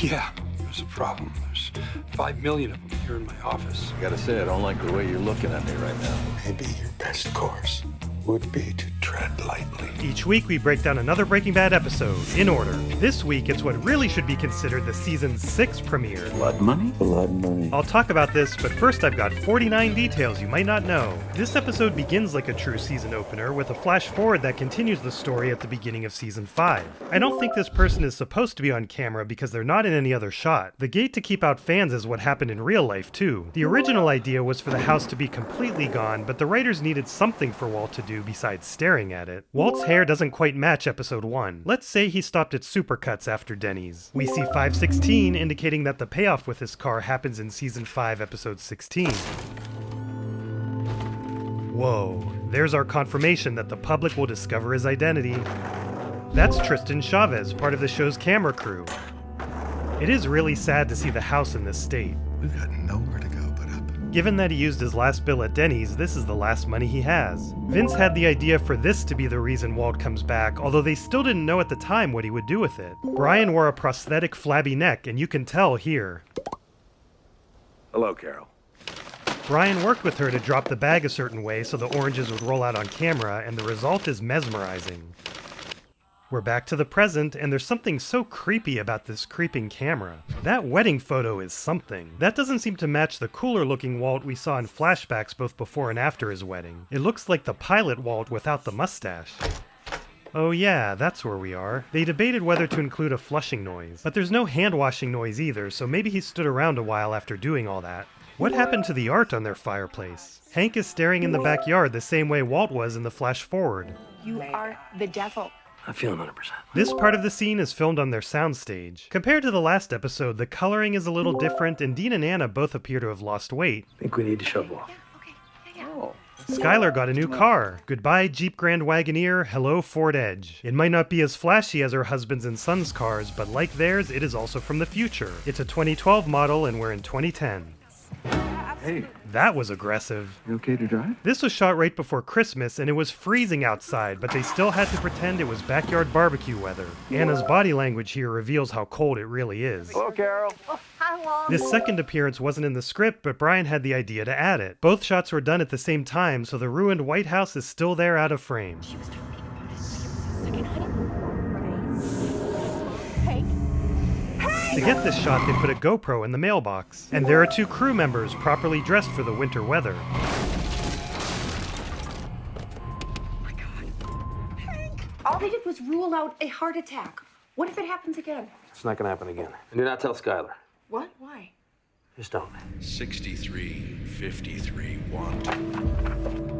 Yeah, there's a problem. There's 5 million of them here in my office. I gotta say, I don't like the way you're looking at me right now. Maybe your best course would be to tread lightly. Each week we break down another Breaking Bad episode, in order. This week it's what really should be considered the season 6 premiere. Blood money? Blood money. I'll talk about this, but first I've got 49 details you might not know. This episode begins like a true season opener, with a flash forward that continues the story at the beginning of season 5. I don't think this person is supposed to be on camera because they're not in any other shot. The gate to keep out fans is what happened in real life too. The original idea was for the house to be completely gone, but the writers needed something for Walt to do besides staring at it. Walt's hair doesn't quite match episode 1. Let's say he stopped at Supercuts after Denny's. We see 516, indicating that the payoff with this car happens in season 5, episode 16. Whoa, there's our confirmation that the public will discover his identity. That's Tristan Chavez, part of the show's camera crew. It is really sad to see the house in this state. We've got nowhere to go but up. Given that he used his last bill at Denny's, this is the last money he has. Vince had the idea for this to be the reason Walt comes back, although they still didn't know at the time what he would do with it. Bryan wore a prosthetic flabby neck, and you can tell here. Hello, Carol. Bryan worked with her to drop the bag a certain way so the oranges would roll out on camera, and the result is mesmerizing. We're back to the present, and there's something so creepy about this creeping camera. That wedding photo is something. That doesn't seem to match the cooler looking Walt we saw in flashbacks both before and after his wedding. It looks like the pilot Walt without the mustache. Oh yeah, that's where we are. They debated whether to include a flushing noise, but there's no hand washing noise either, so maybe he stood around a while after doing all that. What happened to the art on their fireplace? Hank is staring in the backyard the same way Walt was in the flash forward. You are the devil. I'm feeling 100%. This part of the scene is filmed on their soundstage. Compared to the last episode, the coloring is a little different, and Dean and Anna both appear to have lost weight. I think we need to shovel off. Skylar got a new car. Goodbye Jeep Grand Wagoneer, hello Ford Edge. It might not be as flashy as her husband's and son's cars, but like theirs, it is also from the future. It's a 2012 model, and we're in 2010. Hey, That was aggressive. you okay to drive? This was shot right before Christmas, and it was freezing outside, but they still had to pretend it was backyard barbecue weather. Anna's body language here reveals how cold it really is. Hello, Carol. This second appearance wasn't in the script, but Bryan had the idea to add it. Both shots were done at the same time, so the ruined White House is still there out of frame. To get this shot, they put a GoPro in the mailbox. And there are 2 crew members properly dressed for the winter weather. All they did was rule out a heart attack. What if it happens again? It's not gonna happen again. And do not tell Skylar. What? Why? Just don't. 6353 want.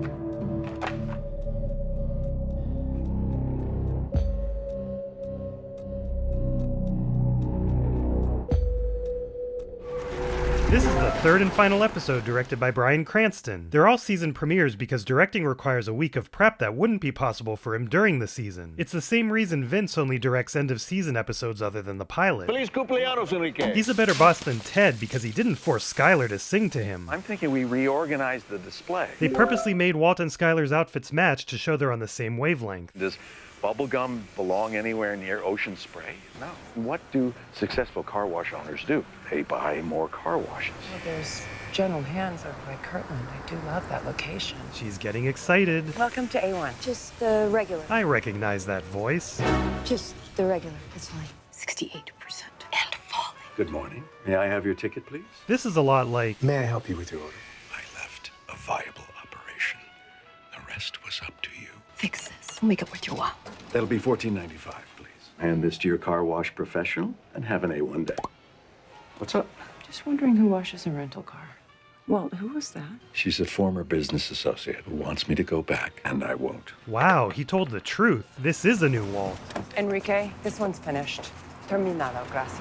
This is the third and final episode directed by Bryan Cranston. They're all season premieres because directing requires a week of prep that wouldn't be possible for him during the season. It's the same reason Vince only directs end-of-season episodes other than the pilot. Feliz cumpleaños, Enrique. He's a better boss than Ted because he didn't force Skylar to sing to him. I'm thinking we reorganize the display. They purposely made Walt and Skylar's outfits match to show they're on the same wavelength. Does bubblegum belong anywhere near ocean spray? No. What do successful car wash owners do? They buy more car washes. Well, there's General Hands over by Kirtland. I do love that location. She's getting excited. Welcome to A1. Just the regular. I recognize that voice. Just the regular. It's fine. 68%. And falling. Good morning. May I have your ticket, please? This is a lot like, May I help you with your order? I left a viable operation. The rest was up to you. Fix this. We'll make it worth your while. That'll be $14.95, please. Hand this to your car wash professional and have an A1 day. What's up? Just wondering who washes a rental car. Well, who was that? She's a former business associate who wants me to go back, and I won't. wow, he told the truth. This is a new Walt. Enrique, this one's finished. Terminado, gracias.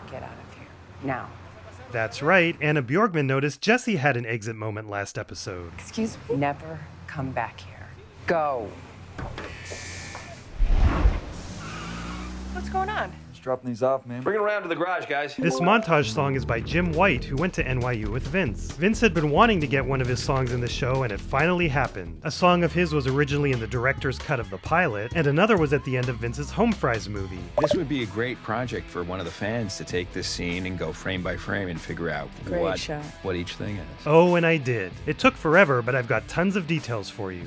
Get out of here. Now. That's right, Anna Bjorkman noticed Jesse had an exit moment last episode. Excuse me? Never come back here. Go. What's going on? dropping these off, man. Bring it around to the garage, guys. This Montage song is by Jim White, who went to NYU with Vince. Vince had been wanting to get one of his songs in the show, and it finally happened. A song of his was originally in the director's cut of the pilot, and another was at the end of Vince's Home Fries movie. This would be a great project for one of the fans to take this scene and go frame by frame and figure out what each thing is. Oh, and I did. It took forever, but I've got tons of details for you.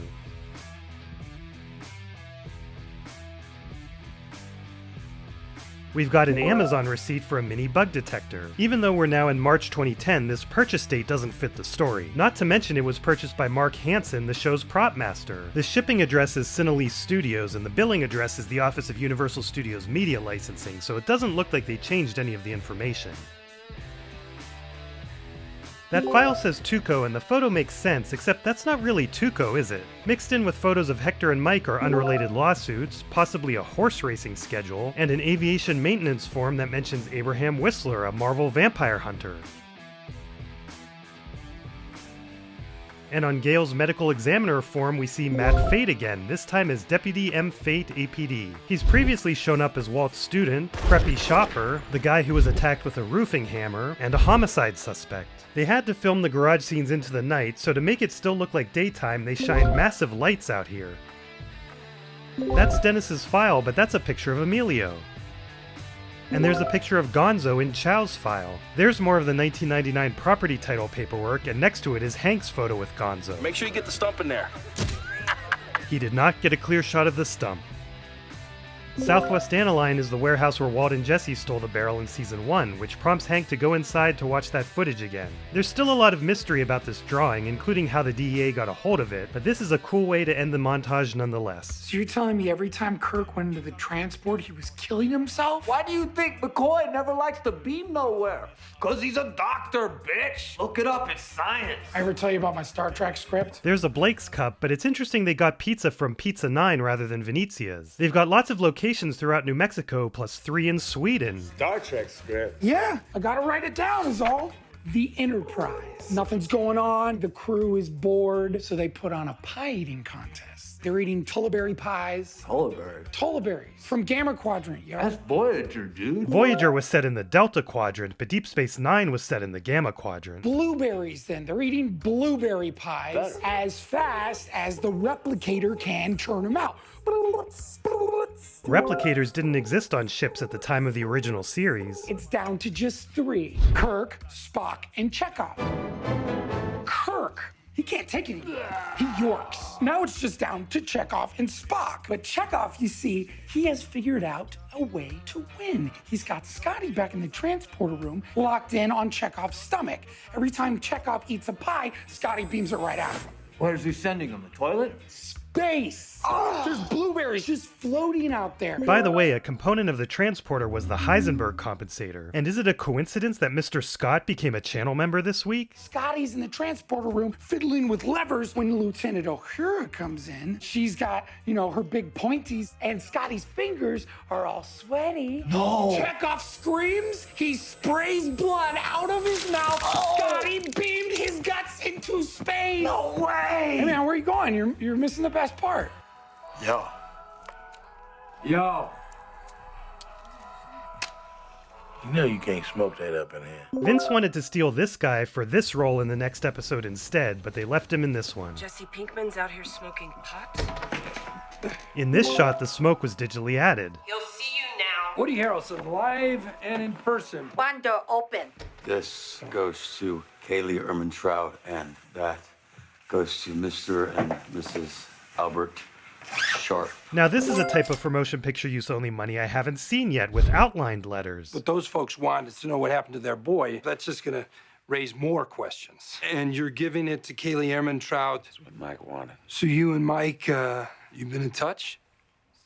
We've got an Amazon receipt for a mini bug detector. Even though we're now in March 2010, this purchase date doesn't fit the story. Not to mention it was purchased by Mark Hansen, the show's prop master. The shipping address is Cinelise Studios, and the billing address is the Office of Universal Studios Media Licensing, so it doesn't look like they changed any of the information. That file says Tuco, and the photo makes sense, except that's not really Tuco, is it? Mixed in with photos of Hector and Mike are unrelated lawsuits, possibly a horse racing schedule, and an aviation maintenance form that mentions Abraham Whistler, a Marvel vampire hunter. And on Gale's medical examiner form, we see Matt Fate again, this time as Deputy M. Fate APD. He's previously shown up as Walt's student, preppy shopper, the guy who was attacked with a roofing hammer, and a homicide suspect. They had to film the garage scenes into the night, so to make it still look like daytime, they shined massive lights out here. That's Dennis's file, but that's a picture of Emilio. And there's a picture of Gonzo in Chow's file. There's more of the 1999 property title paperwork, and next to it is Hank's photo with Gonzo. Make sure you get the stump in there. He did not get a clear shot of the stump. Southwest Aniline is the warehouse where Walt and Jesse stole the barrel in Season 1, which prompts Hank to go inside to watch that footage again. There's still a lot of mystery about this drawing, including how the DEA got a hold of it, but this is a cool way to end the montage nonetheless. So you're telling me every time Kirk went into the transport, he was killing himself? Why do you think McCoy never likes to beam nowhere? Because he's a doctor, bitch! Look it up, it's science! I ever tell you about my Star Trek script? There's a Blake's Cup, but it's interesting they got pizza from Pizza 9 rather than Venezia's. They've got lots of locations throughout New Mexico, plus 3 in Sweden. Star Trek script. Yeah, I gotta write it down is all. The Enterprise. Nothing's going on, the crew is bored, so they put on a pie eating contest. They're eating Tullaberry pies. Tullaberries. From Gamma Quadrant, yo. That's Voyager, dude. Voyager was set in the Delta Quadrant, but Deep Space Nine was set in the Gamma Quadrant. Blueberries, then. They're eating blueberry pies as fast as the replicator can churn them out. Replicators didn't exist on ships at the time of the original series. It's down to just 3. Kirk, Spock, and Chekhov. Kirk! He can't take it anymore. He yorks. Now it's just down to Chekhov and Spock. But Chekhov, you see, he has figured out a way to win. He's got Scotty back in the transporter room, locked in on Chekhov's stomach. Every time Chekhov eats a pie, Scotty beams it right out of him. Where's he sending him? The toilet? Space! There's blueberries just floating out there. By the way, a component of the transporter was the Heisenberg compensator. And is it a coincidence that Mr. Scott became a channel member this week? Scotty's in the transporter room fiddling with levers when Lieutenant Uhura comes in. She's got, her big pointies, and Scotty's fingers are all sweaty. No! Chekhov screams, he sprays blood out of his mouth. Scotty beamed his guts into space. No way! Hey man, where are you going? You're missing the best part. Yo. You know you can't smoke that up in here. Vince wanted to steal this guy for this role in the next episode instead, but they left him in this one. Jesse Pinkman's out here smoking pot. In this shot, the smoke was digitally added. He'll see you now. Woody Harrelson, live and in person. One door open. This goes to Kaylee Ehrmantraut, and that goes to Mr. and Mrs. Albert Sharp. Now this is a type of promotion picture use only money I haven't seen yet, with outlined letters. What those folks want is to know what happened to their boy. That's just gonna raise more questions. And you're giving it to Kaylee Ehrmantraut. That's what Mike wanted. So you and Mike, you've been in touch?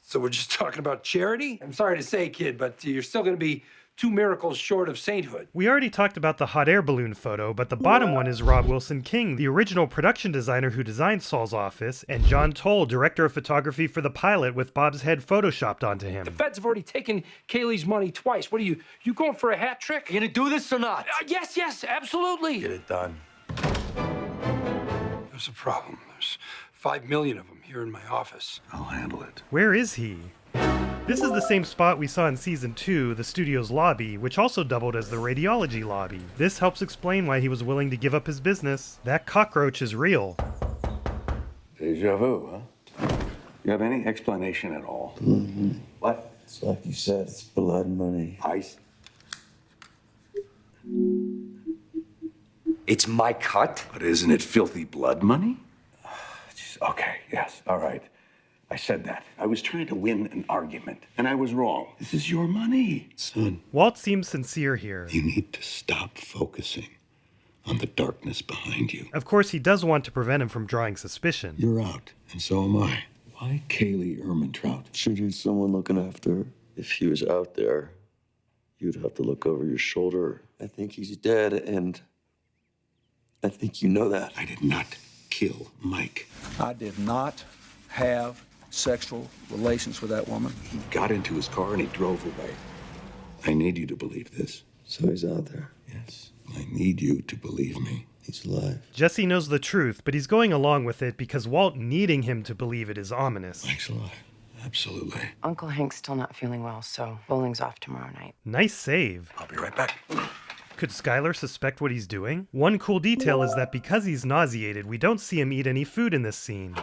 So we're just talking about charity? I'm sorry to say, kid, but you're still gonna be 2 miracles short of sainthood. We already talked about the hot air balloon photo, but the bottom one is Rob Wilson King, the original production designer who designed Saul's office, and John Toll, director of photography for the pilot, with Bob's head photoshopped onto him. The feds have already taken Kaylee's money twice. What are you going for a hat trick? You gonna do this or not? Yes, absolutely. Get it done. There's a problem. There's 5 million of them here in my office. I'll handle it. Where is he? This is the same spot we saw in Season 2, the studio's lobby, which also doubled as the radiology lobby. This helps explain why he was willing to give up his business. That cockroach is real. Deja vu, huh? You have any explanation at all? Mm-hmm. What? It's like you said, it's blood money. Ice? It's my cut. But isn't it filthy blood money? Okay, yes, all right. I said that. I was trying to win an argument, and I was wrong. This is your money. Son, Walt seems sincere here. you need to stop focusing on the darkness behind you. Of course, he does want to prevent him from drawing suspicion. You're out, and so am I. Why Kaylee Ermintrout? Should need someone looking after her. If he was out there, you'd have to look over your shoulder. I think he's dead, and I think you know that. I did not kill Mike. I did not have sexual relations with that woman. He got into his car and he drove away. I need you to believe this. So he's out there. Yes, I need you to believe me. He's alive. Jesse knows the truth, but he's going along with it because Walt needing him to believe it is ominous. Mike's alive. Absolutely. Uncle Hank's still not feeling well, so bowling's off tomorrow night. Nice save. I'll be right back. Could Skylar suspect what he's doing? One cool detail is that because he's nauseated, we don't see him eat any food in this scene.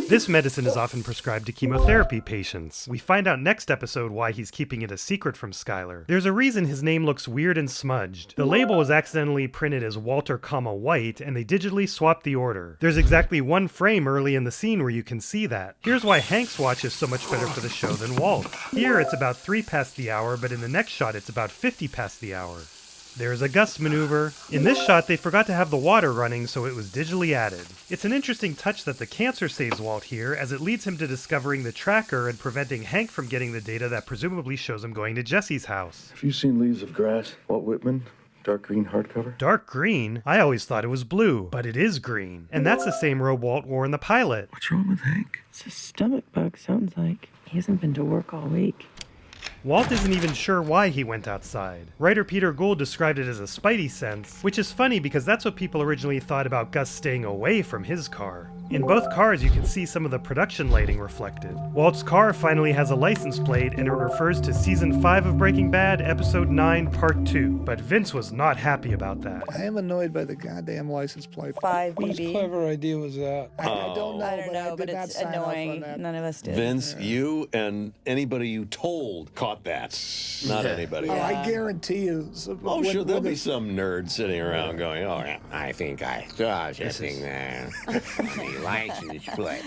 This medicine is often prescribed to chemotherapy patients. We find out next episode why he's keeping it a secret from Skylar. There's a reason his name looks weird and smudged. The label was accidentally printed as Walter, White, and they digitally swapped the order. There's exactly one frame early in the scene where you can see that. Here's why Hank's watch is so much better for the show than Walt. Here it's about 3 past the hour, but in the next shot it's about 50 past the hour. There's a Gus maneuver. In this shot, they forgot to have the water running, so it was digitally added. It's an interesting touch that the cancer saves Walt here, as it leads him to discovering the tracker and preventing Hank from getting the data that presumably shows him going to Jesse's house. Have you seen Leaves of Grass? Walt Whitman? Dark green hardcover? Dark green? I always thought it was blue, but it is green. And that's the same robe Walt wore in the pilot. What's wrong with Hank? It's a stomach bug, sounds like. He hasn't been to work all week. Walt isn't even sure why he went outside. Writer Peter Gould described it as a spidey sense, which is funny because that's what people originally thought about Gus staying away from his car. In both cars, you can see some of the production lighting reflected. Walt's car finally has a license plate, and it refers to Season 5 of Breaking Bad, Episode 9, Part 2. But Vince was not happy about that. I am annoyed by the goddamn license plate. 5 Whose clever idea was that? I don't know, I don't know, but not it's sign off on annoying. that. None of us did. Vince, you and anybody you told caught that. Not anybody. Oh, I guarantee you. Oh, sure, there'll be some nerd sitting around going, oh, yeah, I think I saw something there. The license plate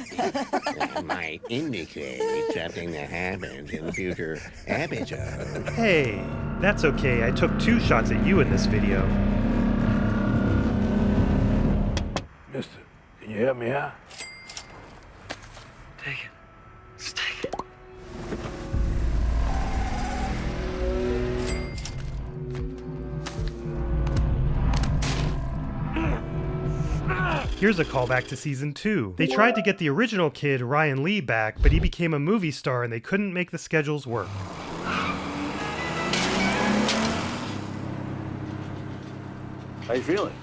might indicate something that happens in future episodes. Hey, that's okay. I took 2 shots at you in this video. Mister, can you help me out? Take it. Let's take it. Here's a callback to Season 2. They tried to get the original kid, Ryan Lee, back, but he became a movie star and they couldn't make the schedules work. How you feeling?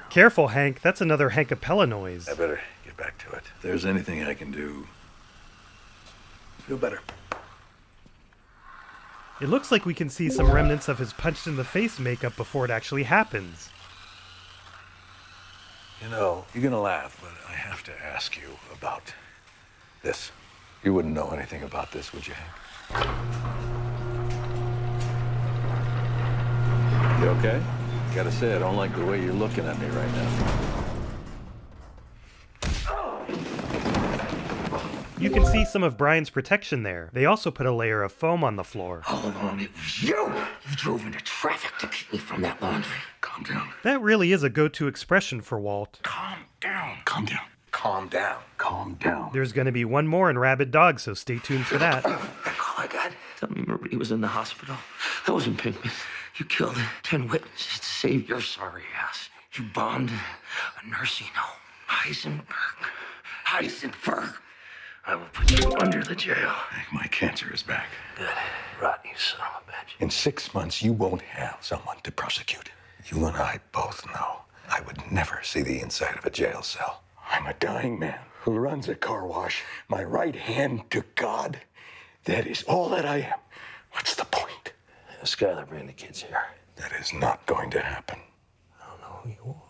Careful, Hank. That's another Hank Capella noise. I better get back to it. If there's anything I can do, feel better. It looks like we can see some remnants of his punched-in-the-face makeup before it actually happens. You know, you're gonna laugh, but I have to ask you about this. You wouldn't know anything about this, would you, Hank? You okay? Gotta say, I don't like the way you're looking at me right now. You can see some of Brian's protection there. They also put a layer of foam on the floor. All along, it was you. You drove into traffic to keep me from that laundry. Calm down. That really is a go-to expression for Walt. Calm down. Calm down. Calm down. Calm down. There's going to be one more in Rabid Dog, so stay tuned for that. That call I got, tell me he was in the hospital. That wasn't Pinkman. You killed 10 witnesses to save your sorry ass. You bombed a nursing home. Heisenberg. I will put you under the jail. Hank, my cancer is back. Good. Rotten, you son of a bitch. In 6 months, you won't have someone to prosecute. You and I both know I would never see the inside of a jail cell. I'm a dying man who runs a car wash. My right hand to God. That is all that I am. What's the point? Skylar, bring the kids here. That is not going to happen. I don't know who you are.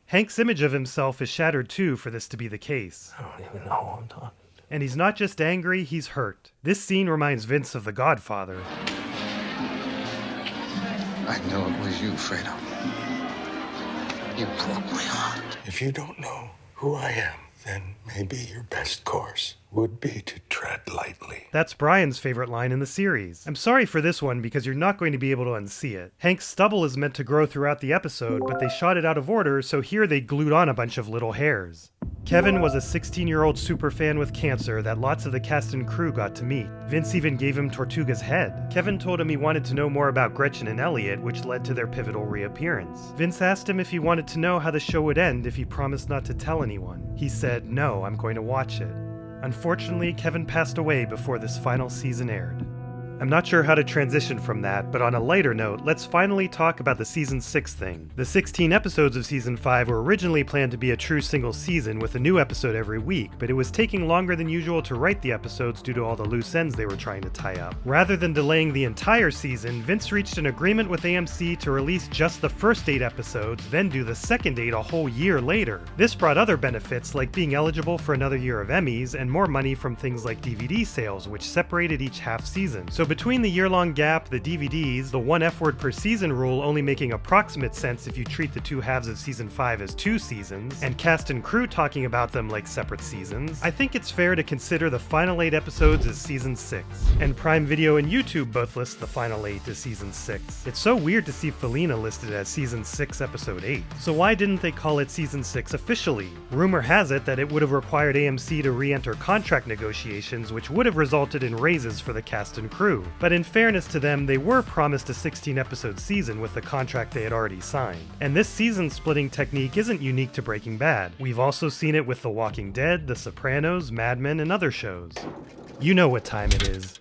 Hank's image of himself is shattered too for this to be the case. I don't even know who I'm talking to. And he's not just angry, he's hurt. This scene reminds Vince of The Godfather. I know it was you, Fredo. You broke my heart. If you don't know who I am, then maybe your best course would be to tread lightly. That's Bryan's favorite line in the series. I'm sorry for this one because you're not going to be able to unsee it. Hank's stubble is meant to grow throughout the episode, but they shot it out of order, so here they glued on a bunch of little hairs. Kevin was a 16-year-old superfan with cancer that lots of the cast and crew got to meet. Vince even gave him Tortuga's head. Kevin told him he wanted to know more about Gretchen and Elliot, which led to their pivotal reappearance. Vince asked him if he wanted to know how the show would end if he promised not to tell anyone. He said, "No, I'm going to watch it." Unfortunately, Kevin passed away before this final season aired. I'm not sure how to transition from that, but on a lighter note, let's finally talk about the Season 6 thing. The 16 episodes of Season 5 were originally planned to be a true single season with a new episode every week, but it was taking longer than usual to write the episodes due to all the loose ends they were trying to tie up. Rather than delaying the entire season, Vince reached an agreement with AMC to release just the first 8 episodes, then do the second 8 a whole year later. This brought other benefits like being eligible for another year of Emmys and more money from things like DVD sales, which separated each half season. So between the year-long gap, the DVDs, the 1 F-word per season rule only making approximate sense if you treat the 2 halves of Season 5 as 2 seasons, and cast and crew talking about them like separate seasons, I think it's fair to consider the final 8 episodes as Season 6. And Prime Video and YouTube both list the final 8 as Season 6. It's so weird to see Felina listed as Season 6, Episode 8. So why didn't they call it Season 6 officially? Rumor has it that it would have required AMC to re-enter contract negotiations, which would have resulted in raises for the cast and crew. But in fairness to them, they were promised a 16-episode season with the contract they had already signed. And this season-splitting technique isn't unique to Breaking Bad. We've also seen it with The Walking Dead, The Sopranos, Mad Men, and other shows. You know what time it is.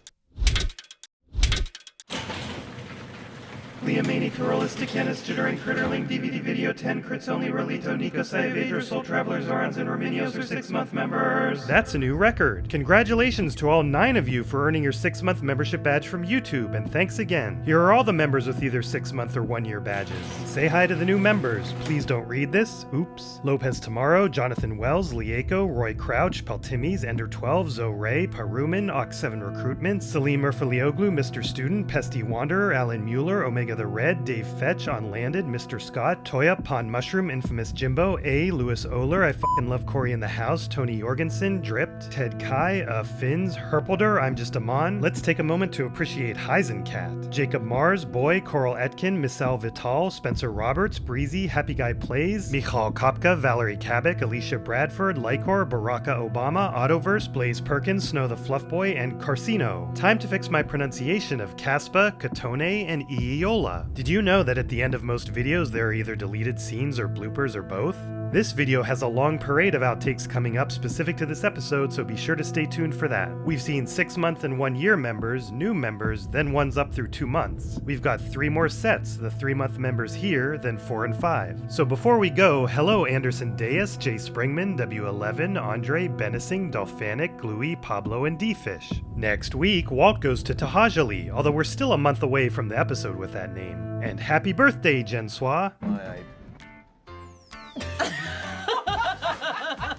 Liamani, Corolla, Sticanis, Jittering, Critterling, DVD Video 10, Crits Only, Rolito, Nico, Saevager, Soul Travelers, Zorans, and Romanios are 6-month members. That's a new record. Congratulations to all 9 of you for earning your 6-month membership badge from YouTube, and thanks again. Here are all the members with either 6-month or 1-year badges. Say hi to the new members. Please don't read this. Oops. Lopez Tomorrow, Jonathan Wells, Lieko, Roy Crouch, Peltimis, Ender 12, Zoe Ray, Paruman, Ox7 Recruitment, Salim Murfalioglu, Mr. Student, Pesty Wanderer, Alan Mueller, Omega the Red, Dave Fetch, Unlanded, Mr. Scott, Toya, Pond Mushroom, Infamous Jimbo, A, Lewis Oler, I Fucking Love Corey in the House, Tony Jorgensen, Dripped, Ted Kai, Finns, Herpelder, I'm Just Amon. Let's take a moment to appreciate Heisencat, Jacob Mars, Boy, Coral Etkin, Missal Vital, Spencer Roberts, Breezy, Happy Guy Plays, Michal Kopka, Valerie Kabik, Alicia Bradford, Lycor, Baraka Obama, Autoverse, Blaze Perkins, Snow the Fluff Boy, and Carcino. Time to fix my pronunciation of Caspa, Katone, and Iola. Did you know that at the end of most videos there are either deleted scenes or bloopers or both? This video has a long parade of outtakes coming up specific to this episode, so be sure to stay tuned for that. We've seen 6-month and 1-year members, new members, then ones up through 2 months. We've got 3 more sets, the 3-month members here, then 4 and 5. So before we go, hello Anderson Deus, Jay Springman, W11, Andre, Benising, Dolphanic, Gluey, Pablo, and D-Fish. Next week, Walt goes to Tahajali, although we're still a month away from the episode with that name. And happy birthday, Jensua!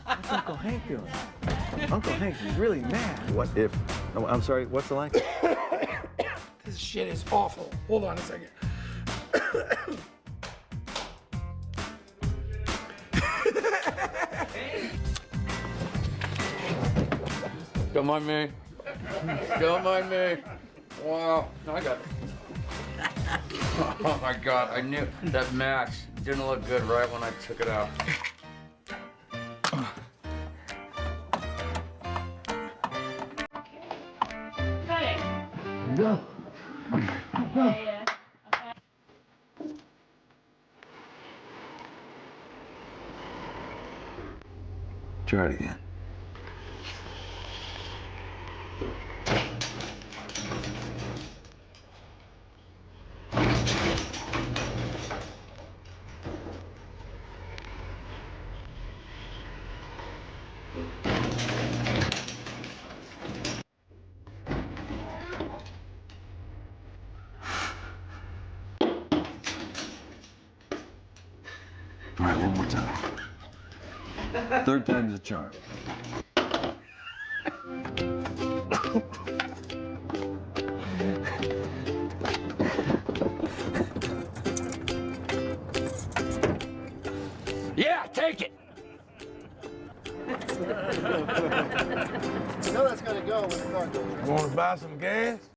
What's Uncle Hank doing? Uncle Hank is really mad. What if... Oh, I'm sorry, what's the line? This shit is awful. Hold on a second. Don't mind me. Don't mind me. Wow. No, I got it. Oh my God, I knew that match didn't look good right when I took it out. No. No. Try it again. one more time. Third time's a charm. Yeah, take it. You know that's gonna go when the car goes. Want to buy some gas?